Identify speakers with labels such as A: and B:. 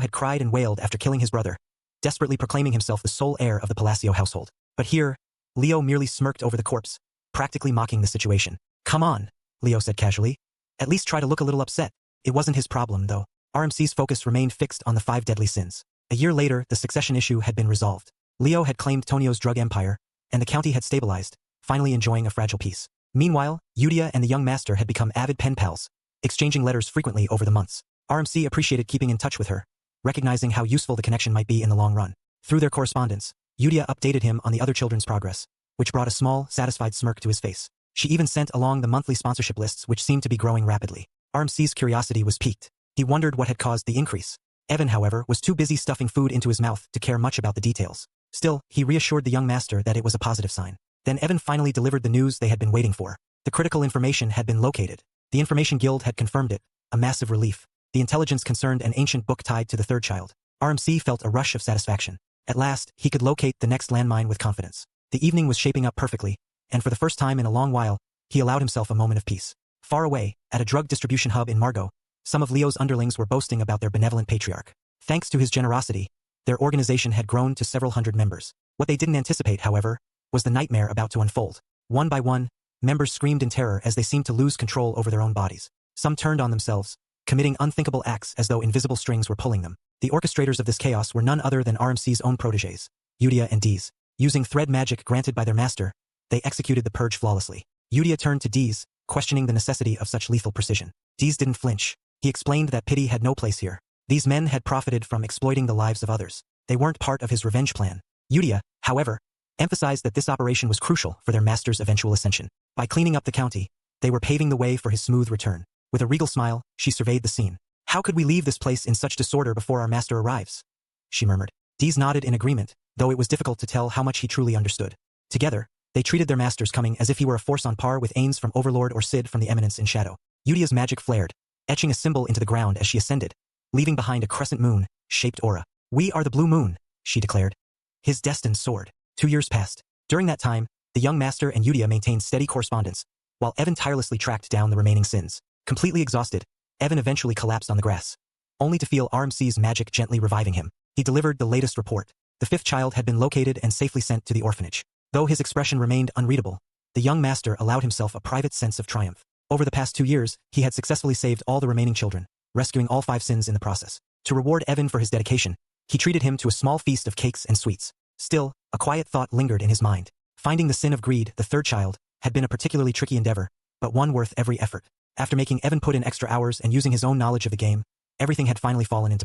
A: had cried and wailed after killing his brother, desperately proclaiming himself the sole heir of the Palacio household. But here, Leo merely smirked over the corpse, practically mocking the situation. "Come on," Leo said casually. "At least try to look a little upset." It wasn't his problem, though. RMC's focus remained fixed on the 5 deadly sins. A year later, the succession issue had been resolved. Leo had claimed Tonio's drug empire, and the county had stabilized, finally enjoying a fragile peace. Meanwhile, Yudia and the young master had become avid pen pals, exchanging letters frequently over the months. RMC appreciated keeping in touch with her, recognizing how useful the connection might be in the long run. Through their correspondence, Yudia updated him on the other children's progress, which brought a small, satisfied smirk to his face. She even sent along the monthly sponsorship lists, which seemed to be growing rapidly. RMC's curiosity was piqued. He wondered what had caused the increase. Evan, however, was too busy stuffing food into his mouth to care much about the details. Still, he reassured the young master that it was a positive sign. Then Evan finally delivered the news they had been waiting for. The critical information had been located. The Information Guild had confirmed it, a massive relief. The intelligence concerned an ancient book tied to the third child. RMC felt a rush of satisfaction. At last, he could locate the next landmine with confidence. The evening was shaping up perfectly, and for the first time in a long while, he allowed himself a moment of peace. Far away, at a drug distribution hub in Margot, some of Leo's underlings were boasting about their benevolent patriarch. Thanks to his generosity, their organization had grown to several hundred members. What they didn't anticipate, however, was the nightmare about to unfold. One by one, members screamed in terror as they seemed to lose control over their own bodies. Some turned on themselves, committing unthinkable acts as though invisible strings were pulling them. The orchestrators of this chaos were none other than RMC's own protégés, Yudia and Deez. Using thread magic granted by their master, they executed the purge flawlessly. Yudia turned to Deez, questioning the necessity of such lethal precision. Deez didn't flinch. He explained that pity had no place here. These men had profited from exploiting the lives of others. They weren't part of his revenge plan. Yudia, however, emphasized that this operation was crucial for their master's eventual ascension. By cleaning up the county, they were paving the way for his smooth return. With a regal smile, she surveyed the scene. "How could we leave this place in such disorder before our master arrives?" she murmured. Deez nodded in agreement, though it was difficult to tell how much he truly understood. Together, they treated their master's coming as if he were a force on par with Ains from Overlord or Sid from the Eminence in Shadow. Yudia's magic flared, etching a symbol into the ground as she ascended, leaving behind a crescent moon-shaped aura. "We are the Blue Moon," she declared. His destined soared. 2 years passed. During that time, the young master and Yudia maintained steady correspondence, while Evan tirelessly tracked down the remaining sins. Completely exhausted, Evan eventually collapsed on the grass, only to feel RMC's magic gently reviving him. He delivered the latest report. The 5th child had been located and safely sent to the orphanage. Though his expression remained unreadable, the young master allowed himself a private sense of triumph. Over the past 2 years, he had successfully saved all the remaining children, rescuing all 5 sins in the process. To reward Evan for his dedication, he treated him to a small feast of cakes and sweets. Still, a quiet thought lingered in his mind. Finding the sin of greed, the 3rd child, had been a particularly tricky endeavor, but one worth every effort. After making Evan put in extra hours and using his own knowledge of the game, everything had finally fallen into place.